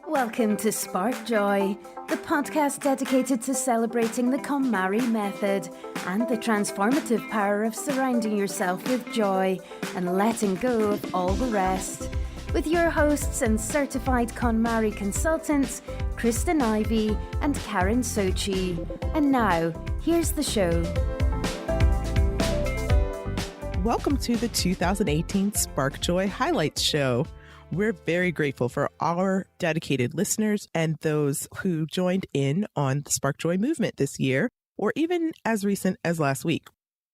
Welcome to Spark Joy, the podcast dedicated to celebrating the KonMari method and the transformative power of surrounding yourself with joy and letting go of all the rest. With your hosts and certified KonMari consultants, Kristyn and Karin. And now, here's the show. Welcome to the 2018 Spark Joy Highlights Show. We're very grateful for our dedicated listeners and those who joined in on the Spark Joy movement this year, or even as recent as last week.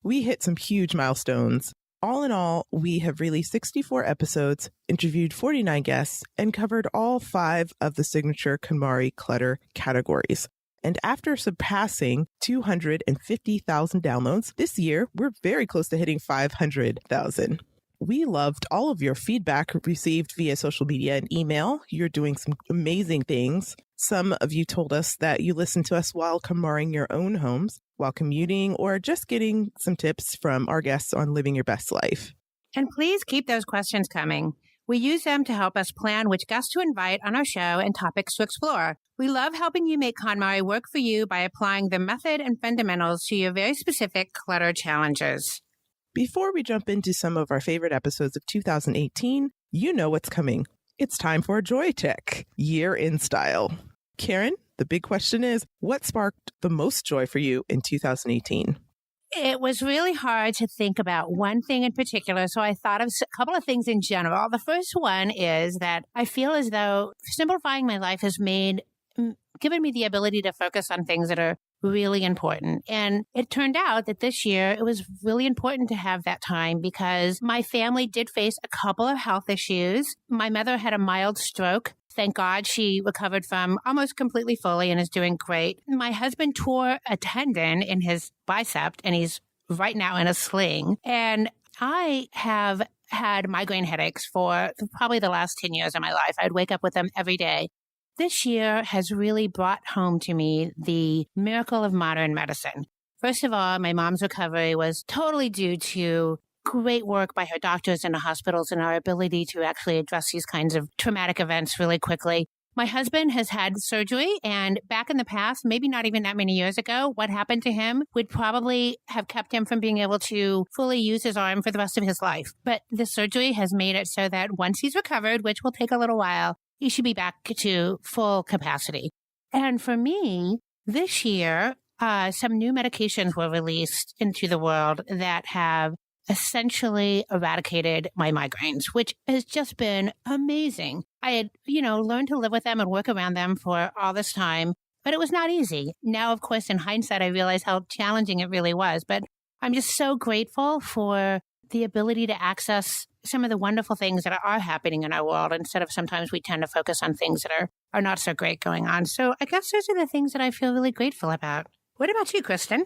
We hit some huge milestones. All in all, we have released 64 episodes, interviewed 49 guests, and covered all 5 of the signature KonMari clutter categories. And after surpassing 250,000 downloads this year, we're very close to hitting 500,000. We loved all of your feedback received via social media and email. You're doing some amazing things. Some of you told us that you listen to us while KonMariing your own homes, while commuting, or just getting some tips from our guests on living your best life. And please keep those questions coming. We use them to help us plan which guests to invite on our show and topics to explore. We love helping you make KonMari work for you by applying the method and fundamentals to your very specific clutter challenges. Before we jump into some of our favorite episodes of 2018, you know what's coming. It's time for a Joy Check, year in style. Karin, the big question is, what sparked the most joy for you in 2018? It was really hard to think about one thing in particular, so I thought of a couple of things in general. The first one is that I feel as though simplifying my life has given me the ability to focus on things that are really important. And it turned out that this year it was really important to have that time because my family did face a couple of health issues. My mother had a mild stroke. Thank God she recovered from almost completely fully and is doing great. My husband tore a tendon in his bicep and he's right now in a sling. And I have had migraine headaches for probably the last 10 years of my life. I'd wake up with them every day. This year has really brought home to me the miracle of modern medicine. First of all, my mom's recovery was totally due to great work by her doctors in the hospitals and our ability to actually address these kinds of traumatic events really quickly. My husband has had surgery, and back in the past, maybe not even that many years ago, what happened to him would probably have kept him from being able to fully use his arm for the rest of his life. But the surgery has made it so that once he's recovered, which will take a little while, he should be back to full capacity. And for me, this year, some new medications were released into the world that have essentially eradicated my migraines, which has just been amazing. I had, learned to live with them and work around them for all this time, but it was not easy. Now, of course, in hindsight, I realize how challenging it really was, but I'm just so grateful for the ability to access some of the wonderful things that are happening in our world instead of sometimes we tend to focus on things that are not so great going on. So I guess those are the things that I feel really grateful about. What about you, Kristyn?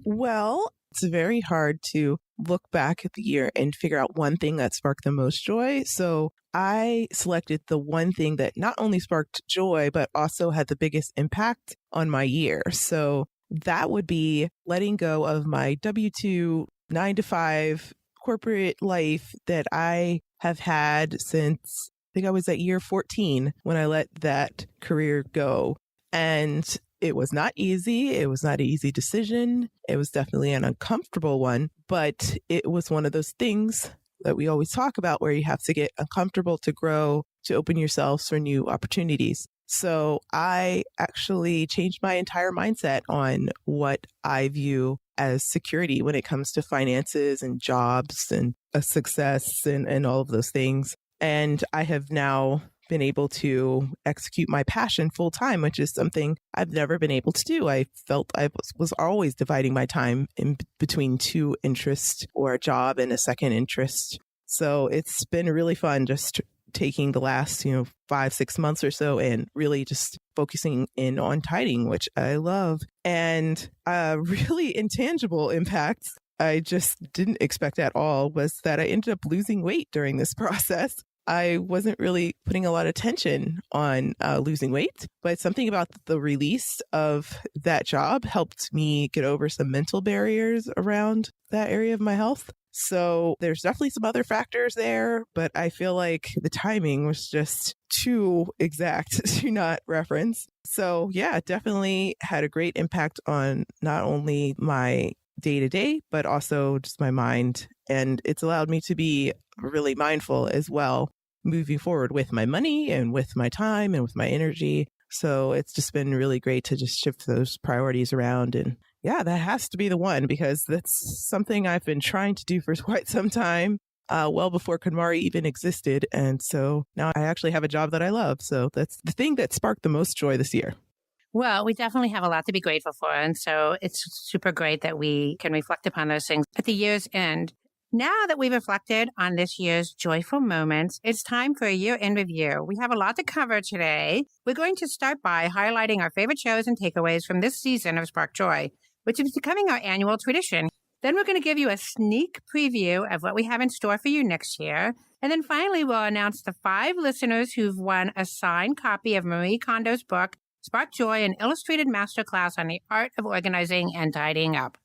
Well, it's very hard to look back at the year and figure out one thing that sparked the most joy. So I selected the one thing that not only sparked joy, but also had the biggest impact on my year. So that would be letting go of my W-2 9-to-5 corporate life that I have had since I think I was at year 14 when I let that career go. And it was not easy. It was not an easy decision. It was definitely an uncomfortable one, but it was one of those things that we always talk about where you have to get uncomfortable to grow, to open yourselves for new opportunities. So I actually changed my entire mindset on what I view as security when it comes to finances and jobs and success and all of those things. And I have now been able to execute my passion full time, which is something I've never been able to do. I felt I was always dividing my time in between two interests or a job and a second interest. So it's been really fun just taking the last, 5-6 months or so and really just focusing in on tidying, which I love. And a really intangible impact I just didn't expect at all was that I ended up losing weight during this process. I wasn't really putting a lot of attention on losing weight, but something about the release of that job helped me get over some mental barriers around that area of my health. So there's definitely some other factors there, but I feel like the timing was just too exact to not reference. So yeah, it definitely had a great impact on not only my day to day, but also just my mind. And it's allowed me to be really mindful as well, moving forward with my money and with my time and with my energy. So it's just been really great to just shift those priorities around. And yeah, that has to be the one, because that's something I've been trying to do for quite some time, well before KonMari even existed. And so now I actually have a job that I love. So that's the thing that sparked the most joy this year. Well, we definitely have a lot to be grateful for. And so it's super great that we can reflect upon those things at the year's end. Now that we've reflected on this year's joyful moments, it's time for a year-end review. We have a lot to cover today. We're going to start by highlighting our favorite shows and takeaways from this season of Spark Joy, which is becoming our annual tradition. Then we're going to give you a sneak preview of what we have in store for you next year. And then finally, we'll announce the 5 listeners who've won a signed copy of Marie Kondo's book, Spark Joy, an illustrated masterclass on the art of organizing and tidying up.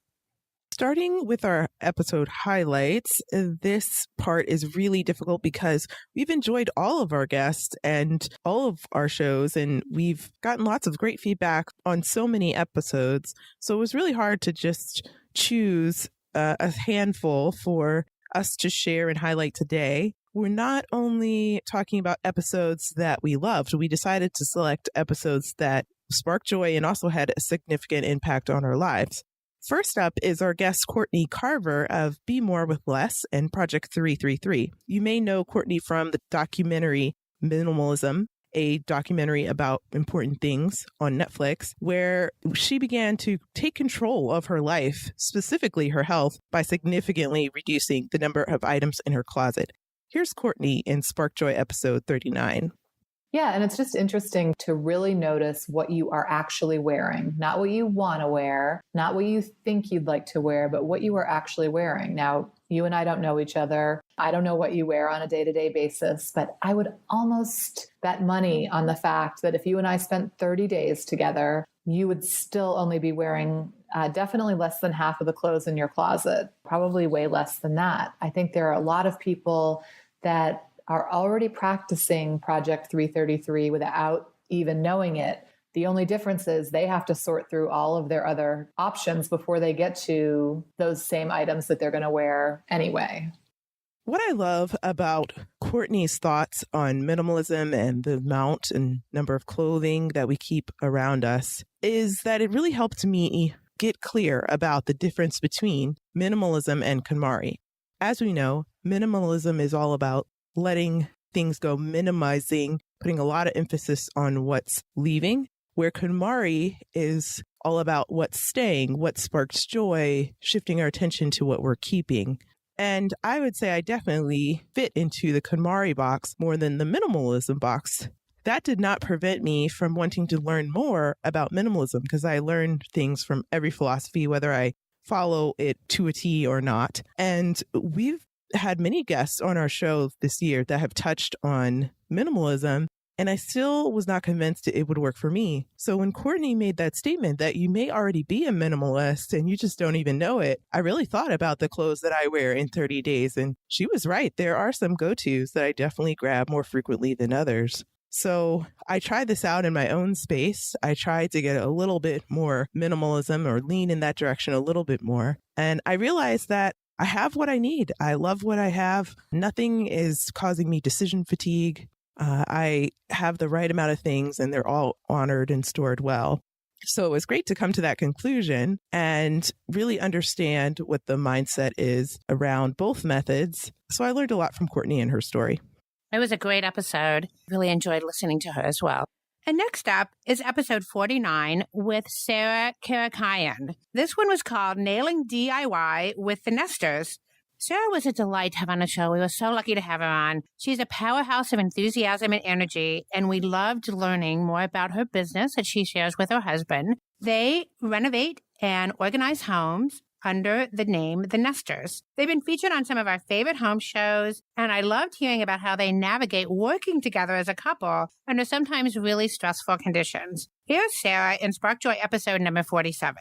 Starting with our episode highlights, this part is really difficult because we've enjoyed all of our guests and all of our shows, and we've gotten lots of great feedback on so many episodes. So it was really hard to just choose a handful for us to share and highlight today. We're not only talking about episodes that we loved, we decided to select episodes that sparked joy and also had a significant impact on our lives. First up is our guest, Courtney Carver of Be More with Less and Project 333. You may know Courtney from the documentary Minimalism, a documentary about important things on Netflix, where she began to take control of her life, specifically her health, by significantly reducing the number of items in her closet. Here's Courtney in Spark Joy episode 39. Yeah, and it's just interesting to really notice what you are actually wearing, not what you want to wear, not what you think you'd like to wear, but what you are actually wearing. Now, you and I don't know each other. I don't know what you wear on a day-to-day basis, but I would almost bet money on the fact that if you and I spent 30 days together, you would still only be wearing definitely less than half of the clothes in your closet, probably way less than that. I think there are a lot of people that are already practicing Project 333 without even knowing it. The only difference is they have to sort through all of their other options before they get to those same items that they're going to wear anyway. What I love about Courtney's thoughts on minimalism and the amount and number of clothing that we keep around us is that it really helped me get clear about the difference between minimalism and KonMari. As we know, minimalism is all about letting things go, minimizing, putting a lot of emphasis on what's leaving, where KonMari is all about what's staying, what sparks joy, shifting our attention to what we're keeping. And I would say I definitely fit into the KonMari box more than the minimalism box. That did not prevent me from wanting to learn more about minimalism, because I learned things from every philosophy, whether I follow it to a T or not. And we've had many guests on our show this year that have touched on minimalism, and I still was not convinced it would work for me. So when Courtney made that statement that you may already be a minimalist and you just don't even know it, I really thought about the clothes that I wear in 30 days. And she was right. There are some go-tos that I definitely grab more frequently than others. So I tried this out in my own space. I tried to get a little bit more minimalism or lean in that direction a little bit more. And I realized that I have what I need. I love what I have. Nothing is causing me decision fatigue. I have the right amount of things and they're all honored and stored well. So it was great to come to that conclusion and really understand what the mindset is around both methods. So I learned a lot from Courtney and her story. It was a great episode. Really enjoyed listening to her as well. And next up is episode 49 with Sarah Karakayan. This one was called Nailing DIY with the Nestrs. Sarah was a delight to have on the show. We were so lucky to have her on. She's a powerhouse of enthusiasm and energy, and we loved learning more about her business that she shares with her husband. They renovate and organize homes under the name The Nestrs. They've been featured on some of our favorite home shows, and I loved hearing about how they navigate working together as a couple under sometimes really stressful conditions. Here's Sarah in Spark Joy episode number 47.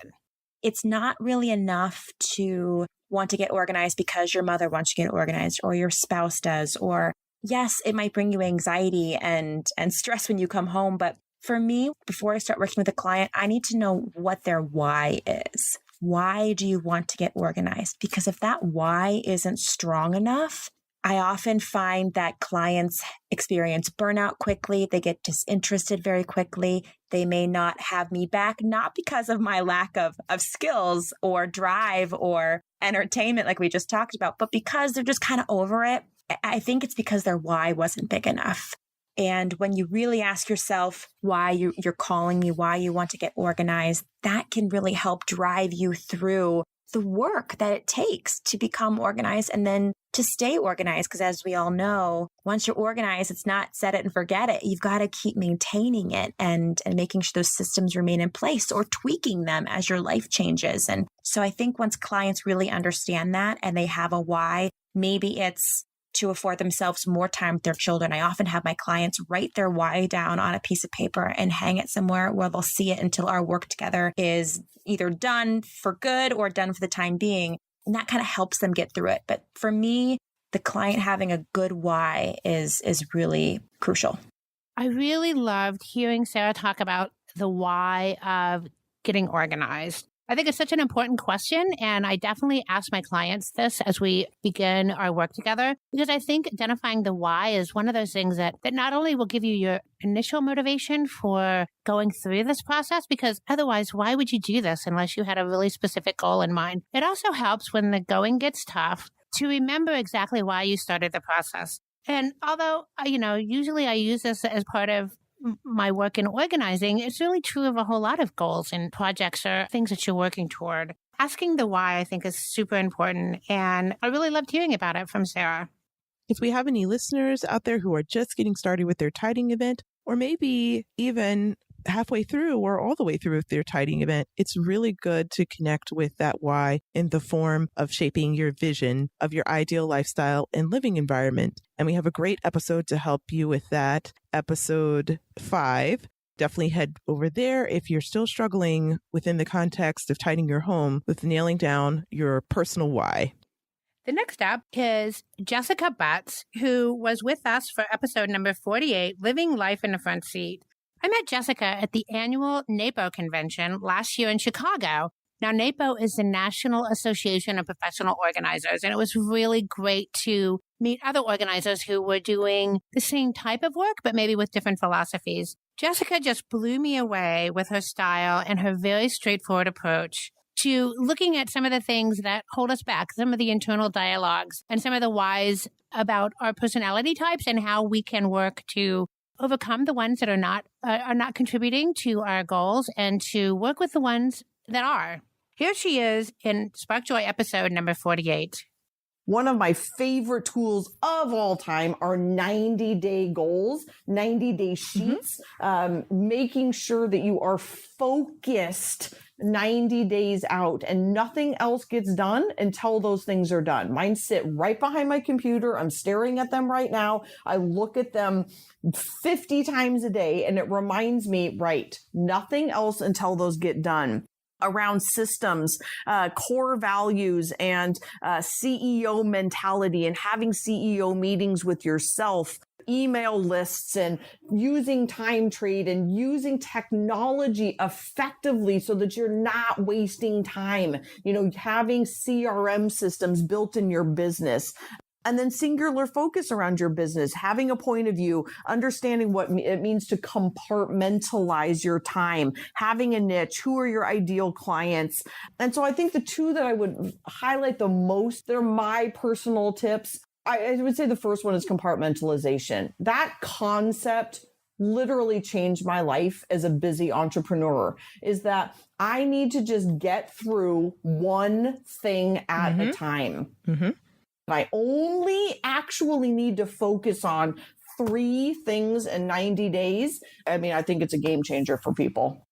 It's not really enough to want to get organized because your mother wants you to get organized or your spouse does, or yes, it might bring you anxiety and stress when you come home. But for me, before I start working with a client, I need to know what their why is. Why do you want to get organized? Because if that why isn't strong enough, I often find that clients experience burnout quickly. They get disinterested very quickly. They may not have me back, not because of my lack of skills or drive or entertainment like we just talked about, but because they're just kind of over it. I think it's because their why wasn't big enough. And when you really ask yourself why you're calling me, why you want to get organized, that can really help drive you through the work that it takes to become organized and then to stay organized. Because as we all know, once you're organized, it's not set it and forget it. You've got to keep maintaining it and making sure those systems remain in place or tweaking them as your life changes. And so I think once clients really understand that and they have a why, maybe it's to afford themselves more time with their children. I often have my clients write their why down on a piece of paper and hang it somewhere where they'll see it until our work together is either done for good or done for the time being. And that kind of helps them get through it. But for me, the client having a good why is really crucial. I really loved hearing Sarah talk about the why of getting organized. I think it's such an important question, and I definitely ask my clients this as we begin our work together, because I think identifying the why is one of those things that not only will give you your initial motivation for going through this process, because otherwise, why would you do this unless you had a really specific goal in mind? It also helps when the going gets tough to remember exactly why you started the process. And although, usually I use this as part of my work in organizing, it's really true of a whole lot of goals and projects or things that you're working toward. Asking the why, I think, is super important. And I really loved hearing about it from Sarah. If we have any listeners out there who are just getting started with their tidying event, or maybe even halfway through or all the way through with their tidying event, it's really good to connect with that why in the form of shaping your vision of your ideal lifestyle and living environment. And we have a great episode to help you with that, episode 5. Definitely head over there if you're still struggling within the context of tidying your home with nailing down your personal why. The next up is Jessica Butts, who was with us for episode number 48, Living Life in the Front Seat. I met Jessica at the annual NAPO convention last year in Chicago. Now, NAPO is the National Association of Professional Organizers, and it was really great to meet other organizers who were doing the same type of work, but maybe with different philosophies. Jessica just blew me away with her style and her very straightforward approach to looking at some of the things that hold us back, some of the internal dialogues and some of the whys about our personality types and how we can work to overcome the ones that are not contributing to our goals and to work with the ones that are. Here she is in Spark Joy episode number 48. One of my favorite tools of all time are 90-day goals, 90-day sheets, making sure that you are focused 90 days out and nothing else gets done until those things are done. Mine sit right behind my computer. I'm staring at them right now. I look at them 50 times a day and it reminds me, right, nothing else until those get done. Around systems, core values, and CEO mentality, and having CEO meetings with yourself, email lists, and using time trade and using technology effectively so that you're not wasting time, having CRM systems built in your business. And then singular focus around your business, having a point of view, understanding what it means to compartmentalize your time, having a niche, who are your ideal clients. And so I think the two that I would highlight the most, they're my personal tips. I would say the first one is compartmentalization. That concept literally changed my life as a busy entrepreneur, is that I need to just get through one thing at a time. I only actually need to focus on 3 things in 90 days. I mean, I think it's a game changer for people.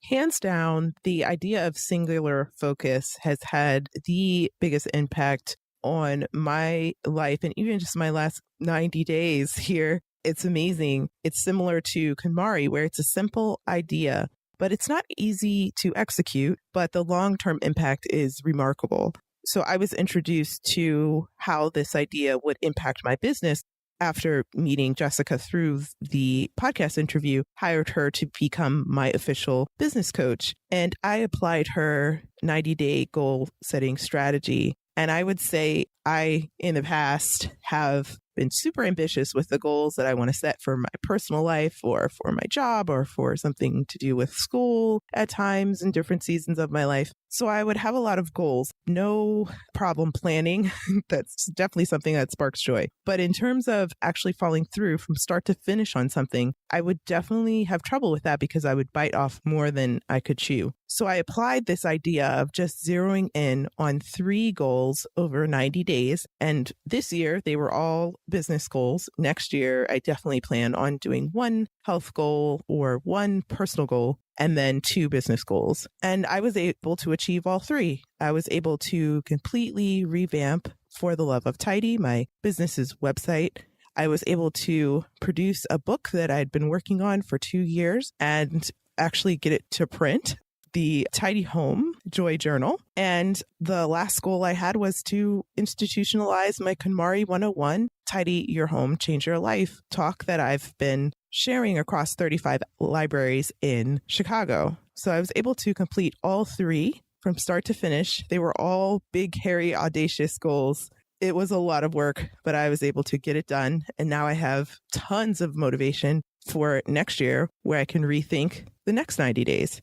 Hands down, the idea of singular focus has had the biggest impact on my life and even just my last 90 days here. It's amazing. It's similar to KonMari, where it's a simple idea, but it's not easy to execute, but the long-term impact is remarkable. So I was introduced to how this idea would impact my business after meeting Jessica through the podcast interview, hired her to become my official business coach. And I applied her 90-day goal setting strategy. And I would say I, in the past, have been super ambitious with the goals that I want to set for my personal life or for my job or for something to do with school at times in different seasons of my life. So I would have a lot of goals, no problem planning. That's definitely something that sparks joy. But in terms of actually following through from start to finish on something, I would definitely have trouble with that because I would bite off more than I could chew. So I applied this idea of just zeroing in on 3 goals over 90 days. And this year, they were all business goals. Next year, I definitely plan on doing 1 health goal or 1 personal goal, and then 2 business goals. And I was able to achieve all 3. I was able to completely revamp For the Love of Tidy, my business's website. I was able to produce a book that I'd been working on for 2 years and actually get it to print, the Tidy Home Joy Journal. And the last goal I had was to institutionalize my KonMari 101, Tidy Your Home, Change Your Life talk that I've been sharing across 35 libraries in Chicago. So I was able to complete all 3 from start to finish. They were all big, hairy, audacious goals. It was a lot of work, but I was able to get it done. And now I have tons of motivation for next year where I can rethink the next 90 days.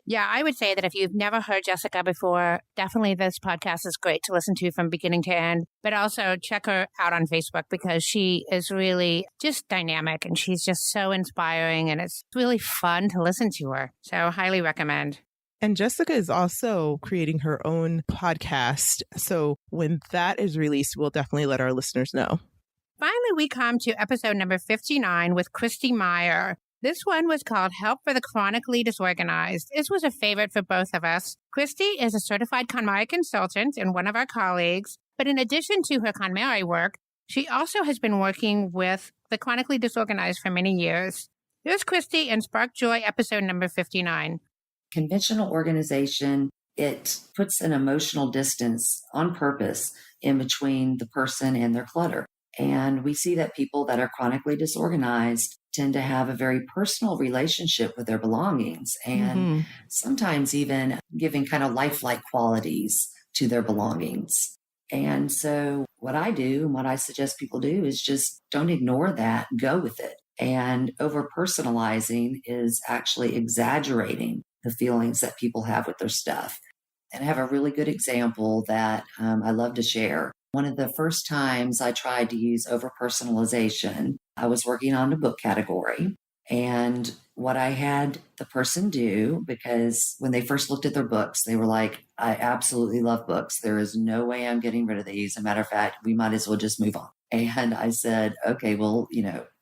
Yeah, I would say that if you've never heard Jessica before, definitely this podcast is great to listen to from beginning to end. But also check her out on Facebook because she is really just dynamic and she's just so inspiring and it's really fun to listen to her. So highly recommend. And Jessica is also creating her own podcast. So when that is released, we'll definitely let our listeners know. Finally, we come to episode number 59 with Kristi Meyer. This one was called Help for the Chronically Disorganized. This was a favorite for both of us. Kristi is a certified KonMari consultant and one of our colleagues. But in addition to her KonMari work, she also has been working with the Chronically Disorganized for many years. Here's Kristi in Spark Joy episode number 59. Conventional organization, it puts an emotional distance on purpose in between the person and their clutter. And we see that people that are chronically disorganized tend to have a very personal relationship with their belongings and sometimes even giving kind of lifelike qualities to their belongings. And so what I do and what I suggest people do is just don't ignore that, go with it. And over personalizing is actually exaggerating the feelings that people have with their stuff. And I have a really good example that I love to share. One of the first times I tried to use over-personalization, I was working on a book category. And what I had the person do, because when they first looked at their books, they were like, I absolutely love books. There is no way I'm getting rid of these. As a matter of fact, we might as well just move on. And I said, okay, well,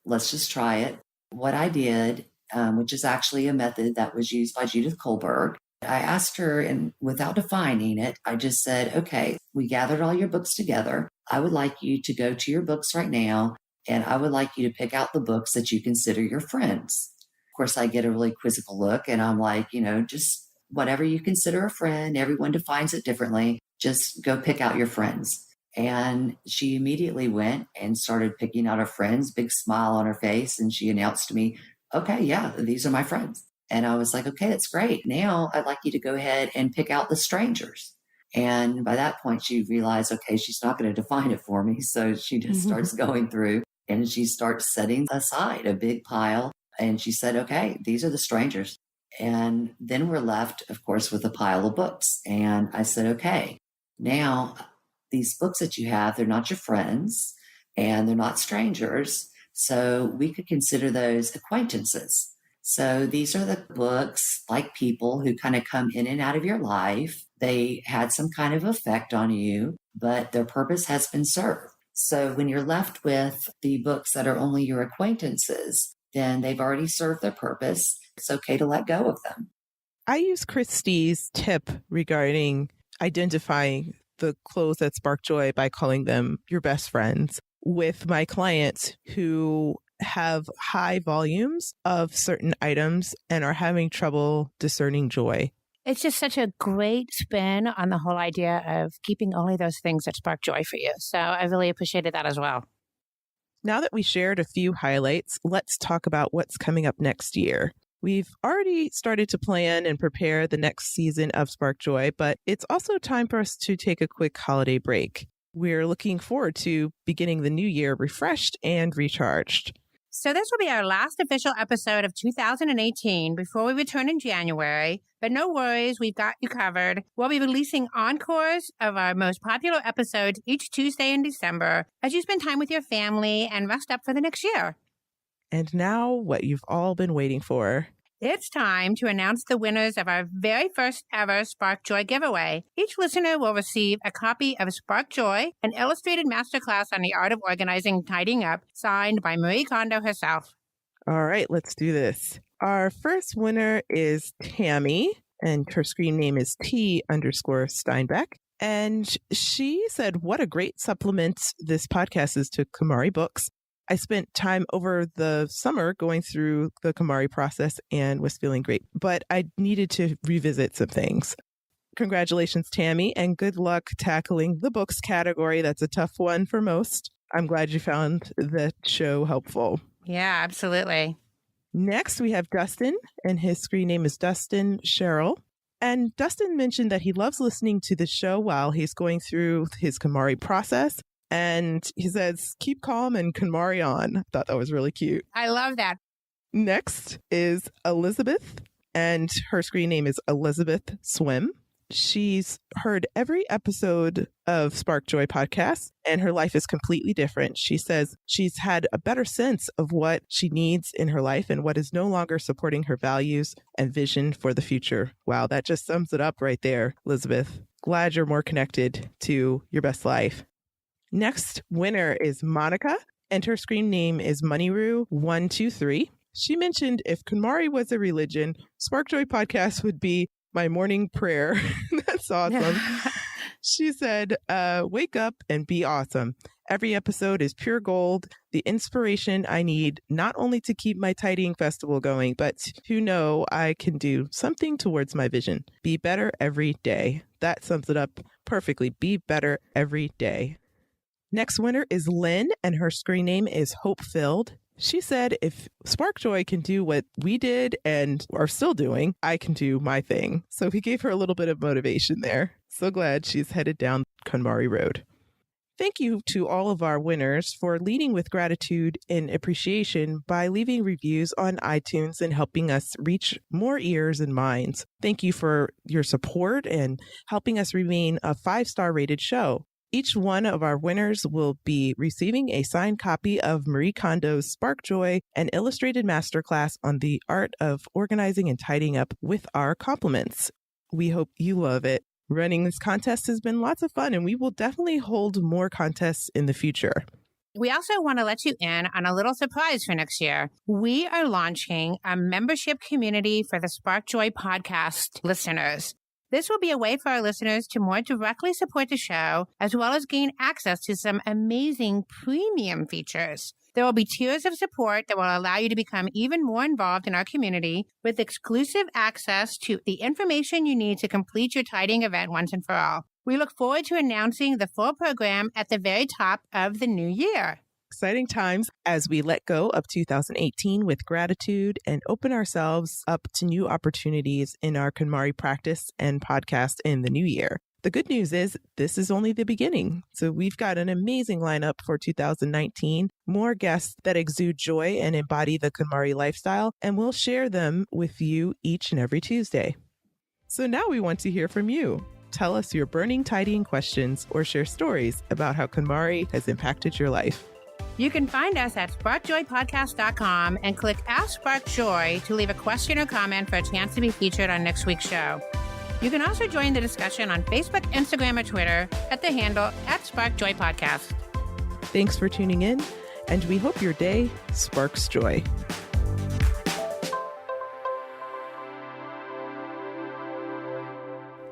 let's just try it. What I did, which is actually a method that was used by Judith Kohlberg, I asked her, and without defining it, I just said, okay, we gathered all your books together. I would like you to go to your books right now, and I would like you to pick out the books that you consider your friends. Of course, I get a really quizzical look, and I'm like, just whatever you consider a friend, everyone defines it differently. Just go pick out your friends. And she immediately went and started picking out her friends, big smile on her face, and she announced to me, okay, yeah, these are my friends. And I was like, okay, that's great. Now I'd like you to go ahead and pick out the strangers. And by that point, she realized, okay, she's not going to define it for me. So she just starts going through and she starts setting aside a big pile. And she said, okay, these are the strangers. And then we're left, of course, with a pile of books. And I said, okay, now these books that you have, they're not your friends and they're not strangers. So we could consider those acquaintances. So these are the books, like people who kind of come in and out of your life. They had some kind of effect on you, but their purpose has been served. So when you're left with the books that are only your acquaintances, then they've already served their purpose. It's okay to let go of them. I use Kristi's tip regarding identifying the clothes that spark joy by calling them your best friends with my clients who have high volumes of certain items and are having trouble discerning joy. It's just such a great spin on the whole idea of keeping only those things that spark joy for you. So I really appreciated that as well. Now that we shared a few highlights, let's talk about what's coming up next year. We've already started to plan and prepare the next season of Spark Joy, but it's also time for us to take a quick holiday break. We're looking forward to beginning the new year refreshed and recharged. So this will be our last official episode of 2018 before we return in January. But no worries, we've got you covered. We'll be releasing encores of our most popular episodes each Tuesday in December as you spend time with your family and rest up for the next year. And now what you've all been waiting for. It's time to announce the winners of our very first ever Spark Joy giveaway. Each listener will receive a copy of Spark Joy, an illustrated masterclass on the art of organizing and tidying up, signed by Marie Kondo herself. All right, let's do this. Our first winner is Tammy, and her screen name is T_Steinbeck. And she said, what a great supplement this podcast is to KonMari books. I spent time over the summer going through the KonMari process and was feeling great, but I needed to revisit some things. Congratulations, Tammy, and good luck tackling the books category. That's a tough one for most. I'm glad you found the show helpful. Yeah, absolutely. Next, we have Dustin, and his screen name is Dustin Sherrill. And Dustin mentioned that he loves listening to the show while he's going through his KonMari process. And he says, keep calm and KonMari on. I thought that was really cute. I love that. Next is Elizabeth, and her screen name is Elizabeth Swim. She's heard every episode of Spark Joy podcast, and her life is completely different. She says she's had a better sense of what she needs in her life and what is no longer supporting her values and vision for the future. Wow, that just sums it up right there, Elizabeth. Glad you're more connected to your best life. Next winner is Monica, and her screen name is Moneyroo123. She mentioned if KonMari was a religion, Spark Joy podcast would be my morning prayer. That's awesome. She said, wake up and be awesome. Every episode is pure gold, the inspiration I need not only to keep my tidying festival going, but to know I can do something towards my vision. Be better every day. That sums it up perfectly. Be better every day. Next winner is Lynn, and her screen name is Hope Filled. She said, if Spark Joy can do what we did and are still doing, I can do my thing. So he gave her a little bit of motivation there. So glad she's headed down KonMari Road. Thank you to all of our winners for leading with gratitude and appreciation by leaving reviews on iTunes and helping us reach more ears and minds. Thank you for your support and helping us remain a 5-star rated show. Each one of our winners will be receiving a signed copy of Marie Kondo's Spark Joy, an illustrated masterclass on the art of organizing and tidying up with our compliments. We hope you love it. Running this contest has been lots of fun, and we will definitely hold more contests in the future. We also want to let you in on a little surprise for next year. We are launching a membership community for the Spark Joy podcast listeners. This will be a way for our listeners to more directly support the show, as well as gain access to some amazing premium features. There will be tiers of support that will allow you to become even more involved in our community with exclusive access to the information you need to complete your tidying event once and for all. We look forward to announcing the full program at the very top of the new year. Exciting times as we let go of 2018 with gratitude and open ourselves up to new opportunities in our KonMari practice and podcast in the new year. The good news is this is only the beginning. So we've got an amazing lineup for 2019, more guests that exude joy and embody the KonMari lifestyle, and we'll share them with you each and every Tuesday. So now we want to hear from you. Tell us your burning tidying questions or share stories about how KonMari has impacted your life. You can find us at sparkjoypodcast.com and click Ask Spark Joy to leave a question or comment for a chance to be featured on next week's show. You can also join the discussion on Facebook, Instagram, or Twitter at the handle @SparkJoyPodcast. Thanks for tuning in, and we hope your day sparks joy.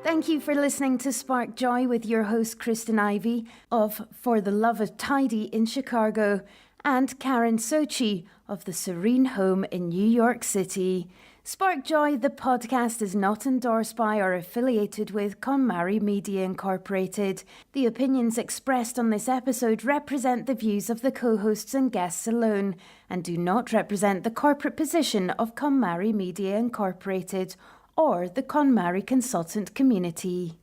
Thank you for listening to Spark Joy with your host Kristyn Ivy of For the Love of Tidy in Chicago and Karin Sochi of the Serene Home in New York City. Spark Joy, the podcast, is not endorsed by or affiliated with KonMari Media Incorporated. The opinions expressed on this episode represent the views of the co-hosts and guests alone and do not represent the corporate position of KonMari Media Incorporated or the KonMari consultant community.